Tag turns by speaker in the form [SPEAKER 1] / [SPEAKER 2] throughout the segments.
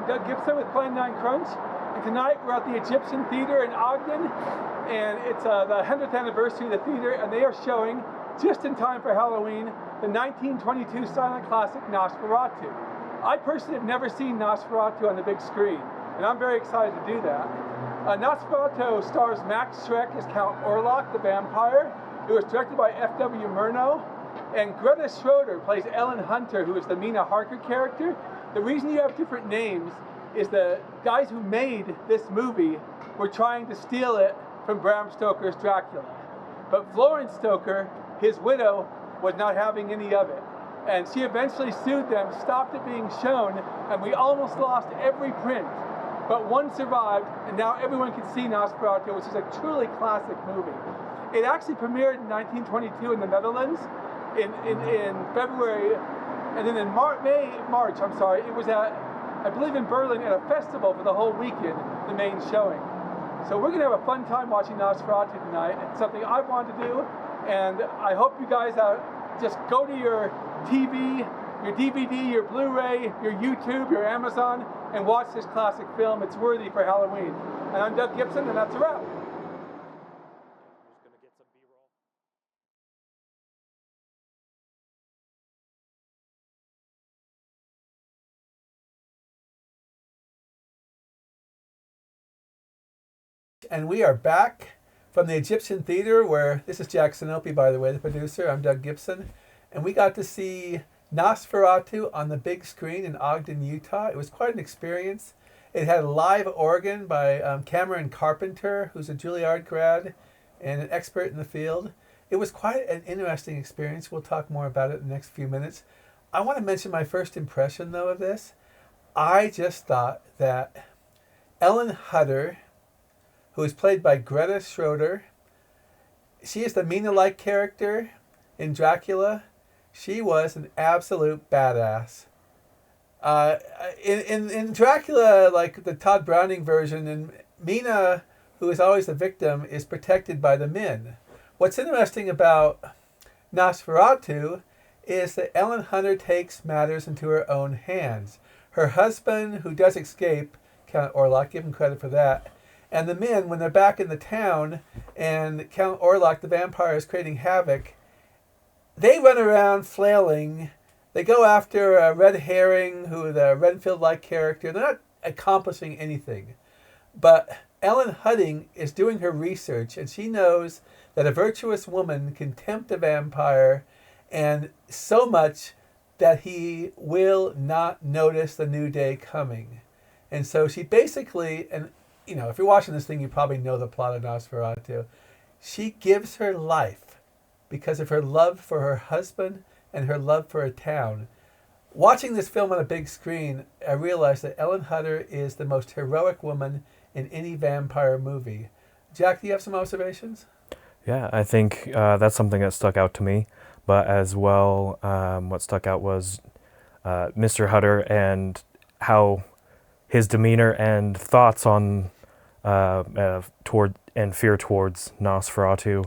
[SPEAKER 1] I'm Doug Gibson with Plan9Crunch, and tonight we're at the Egyptian Theater in Ogden, and it's the 100th anniversary of the theater, and they are showing, just in time for Halloween, the 1922 silent classic Nosferatu. I personally have never seen Nosferatu on the big screen, and I'm very excited to do that. Nosferatu stars Max Schreck as Count Orlok the vampire. It was directed by F.W. Murnau, and Greta Schroeder plays Ellen Hunter, who is the Mina Harker character. The reason you have different names is the guys who made this movie were trying to steal it from Bram Stoker's Dracula. But Florence Stoker, his widow, was not having any of it. And she eventually sued them, stopped it being shown, and we almost lost every print. But one survived, and now everyone can see Nosferatu, which is a truly classic movie. It actually premiered in 1922 in the Netherlands in February, and then in March, it was at, I believe in Berlin, at a festival for the whole weekend, the main showing. So we're gonna have a fun time watching Nosferatu tonight. It's something I want to do, and I hope you guys just go to your TV, your DVD, your Blu-ray, your YouTube, your Amazon, and watch this classic film. It's worthy for Halloween. And I'm Doug Gibson, and that's a wrap. And we are back from the Egyptian Theater, where this is Jack Sinope, by the way, the producer. I'm Doug Gibson, and we got to see Nosferatu on the big screen in Ogden, Utah. It was quite an experience. It had a live organ by Cameron Carpenter, who's a Juilliard grad and an expert in the field. It was quite an interesting experience. We'll talk more about it in the next few minutes. I want to mention my first impression, though, of this. I just thought that Ellen Hunter, who is played by Greta Schroeder, she is the Mina-like character in Dracula. She was an absolute badass. In Dracula, like the Todd Browning version, and Mina, who is always the victim, is protected by the men. What's interesting about Nosferatu is that Ellen Hunter takes matters into her own hands. Her husband, who does escape, Count Orlok, give him credit for that, and the men, when they're back in the town and Count Orlok, the vampire, is creating havoc, they run around flailing. They go after a red herring, who the Renfield-like character. They're not accomplishing anything. But Ellen Hudding is doing her research, and she knows that a virtuous woman can tempt a vampire, and so much that he will not notice the new day coming. And so she basically, and you know, if you're watching this thing, you probably know the plot of Nosferatu. She gives her life because of her love for her husband and her love for a town. Watching this film on a big screen, I realized that Ellen Hunter is the most heroic woman in any vampire movie. Jack, do you have some observations?
[SPEAKER 2] Yeah, I think that's something that stuck out to me. But as well, what stuck out was Mr. Hunter and how his demeanor and thoughts on toward and fear towards Nosferatu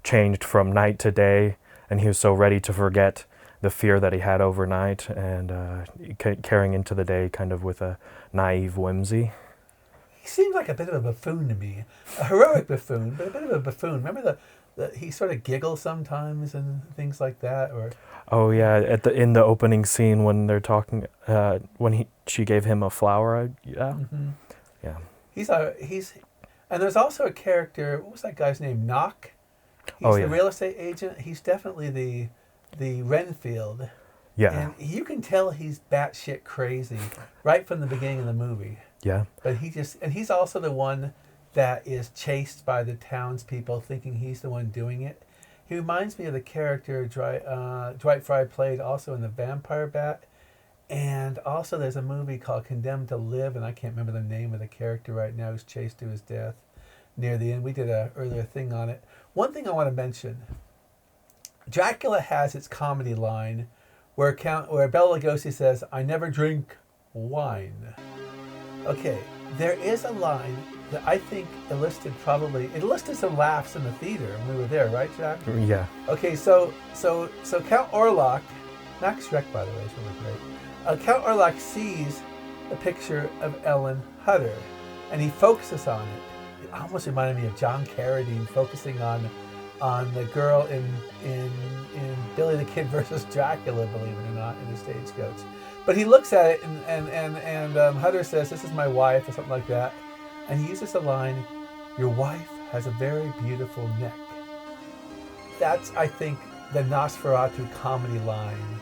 [SPEAKER 2] changed from night to day, and he was so ready to forget the fear that he had overnight and carrying into the day kind of with a naive whimsy.
[SPEAKER 1] He seems like a bit of a buffoon to me. A heroic buffoon, but a bit of a buffoon. Remember he sort of giggles sometimes and things like that, or
[SPEAKER 2] oh yeah, in the opening scene when they're talking, when she gave him a flower, yeah,
[SPEAKER 1] mm-hmm.
[SPEAKER 2] Yeah.
[SPEAKER 1] He's, and there's also a character. What was that guy's name? Knock. He's the real estate agent. He's definitely the Renfield.
[SPEAKER 2] Yeah.
[SPEAKER 1] And you can tell he's batshit crazy right from the beginning of the movie.
[SPEAKER 2] Yeah.
[SPEAKER 1] But he's also the one that is chased by the townspeople, thinking he's the one doing it. He reminds me of the character Dwight Fry played also in The Vampire Bat. And also there's a movie called Condemned to Live, and I can't remember the name of the character right now, who's chased to his death near the end. We did an earlier thing on it. One thing I want to mention, Dracula has its comedy line where Bela Lugosi says, "I never drink wine." Okay, there is a line that I think elicited some laughs in the theater when we were there, right, Jack?
[SPEAKER 2] Yeah.
[SPEAKER 1] Okay, so Count Orlok, Max Schreck, by the way, is really great. Count Orlok sees a picture of Ellen Hutter, and he focuses on it. It almost reminded me of John Carradine focusing on the girl in Billy the Kid versus Dracula, believe it or not, in the Stagecoach. But he looks at it, and Hutter says, "This is my wife," or something like that, and he uses the line, "Your wife has a very beautiful neck." That's, I think, the Nosferatu comedy line.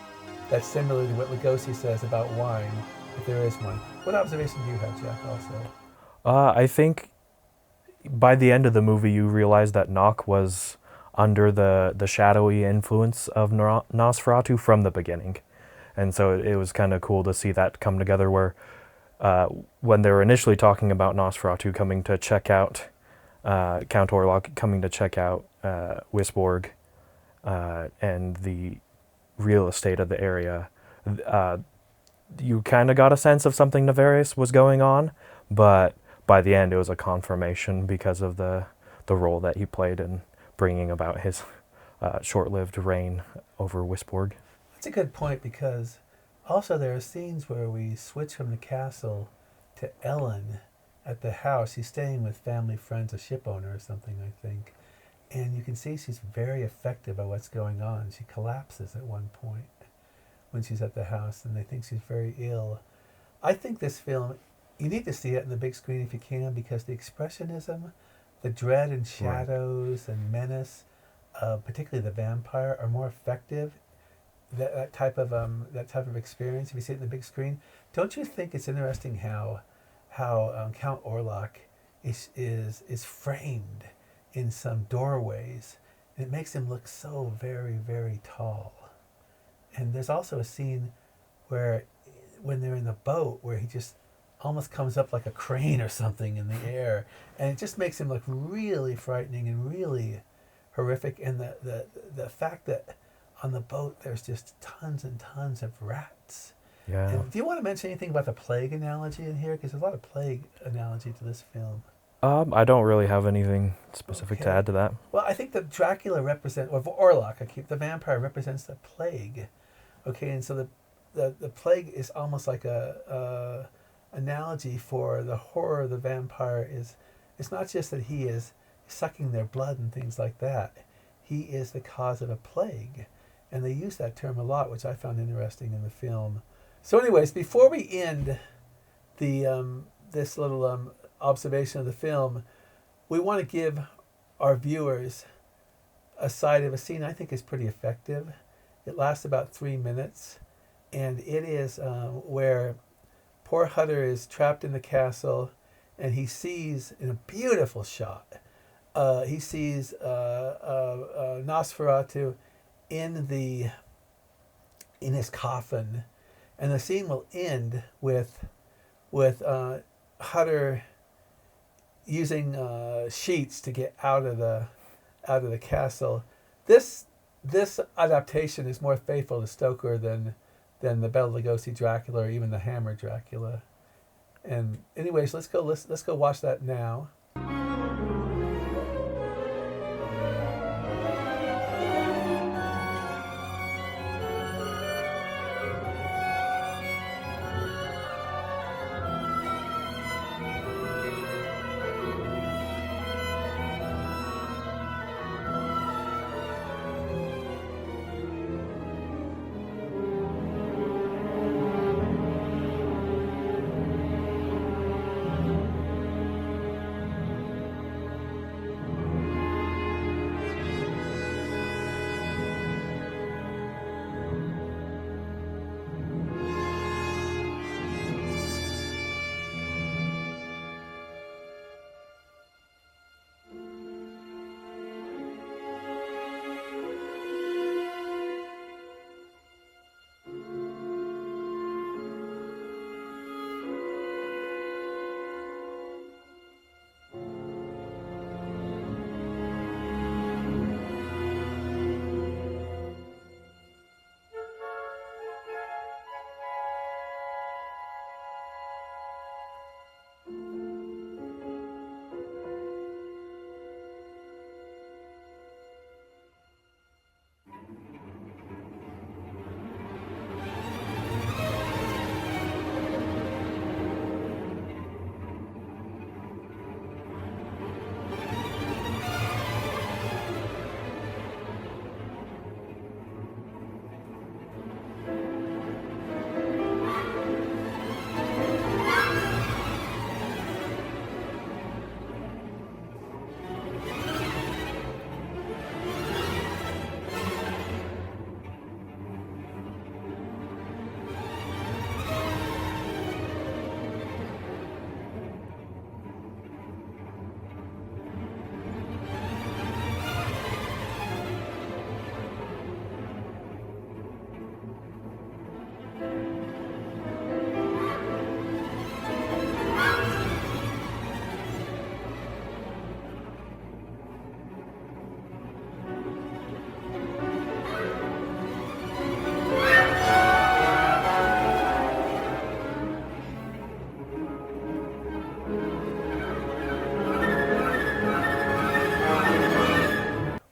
[SPEAKER 1] That's similar to what Lugosi says about wine, if there is one. What observation do you have, Jack, also?
[SPEAKER 2] I think by the end of the movie, you realize that Nock was under the shadowy influence of Nosferatu from the beginning. And so it was kind of cool to see that come together where when they were initially talking about Nosferatu coming to check out, Count Orlok coming to check out Wisborg and the real estate of the area, you kind of got a sense of something nefarious was going on, but by the end it was a confirmation because of the role that he played in bringing about his short-lived reign over Wisborg.
[SPEAKER 1] That's a good point, because also there are scenes where we switch from the castle to Ellen at the house. She's staying with family friends, a ship owner or something, I think. And you can see she's very affected by what's going on. She collapses at one point when she's at the house, and they think she's very ill. I think this film, you need to see it in the big screen if you can, because the expressionism, the dread and shadows and menace, particularly the vampire, are more effective. That type of experience, if you see it in the big screen. Don't you think it's interesting how Count Orlok is framed in some doorways? It makes him look so very, very tall. And there's also a scene where, when they're in the boat, where he just almost comes up like a crane or something in the air, and it just makes him look really frightening and really horrific. And the fact that on the boat there's just tons and tons of rats.
[SPEAKER 2] Yeah.
[SPEAKER 1] And do you want to mention anything about the plague analogy in here? Because there's a lot of plague analogy to this film.
[SPEAKER 2] I don't really have anything specific to add to that.
[SPEAKER 1] Well, I think that Dracula represents, or Orlok, the vampire represents the plague. Okay, and so the plague is almost like a analogy for the horror of the vampire. It's not just that he is sucking their blood and things like that. He is the cause of a plague. And they use that term a lot, which I found interesting in the film. So anyways, before we end this little observation of the film, we want to give our viewers a side of a scene I think is pretty effective. It lasts about 3 minutes, and it is where poor Hutter is trapped in the castle, and he sees, in a beautiful shot, he sees Nosferatu in his coffin, and the scene will end with Hutter using sheets to get out of the castle. This adaptation is more faithful to Stoker than the Bela Lugosi Dracula or even the Hammer Dracula. And anyways, let's go watch that now.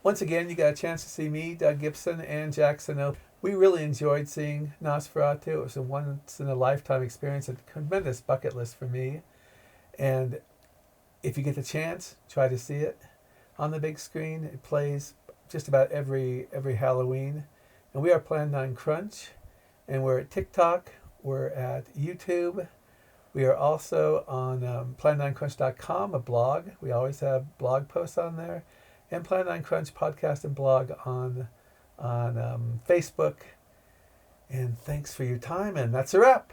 [SPEAKER 1] Once again, you got a chance to see me, Doug Gibson, and Jack Sinope. We really enjoyed seeing Nosferatu. It was a once-in-a-lifetime experience, a tremendous bucket list for me. And if you get the chance, try to see it on the big screen. It plays just about every Halloween. And we are Plan9Crunch, and we're at TikTok, we're at YouTube. We are also on Plan9Crunch.com, a blog. We always have blog posts on there. And Plan9Crunch podcast and blog on Facebook. And thanks for your time, and that's a wrap.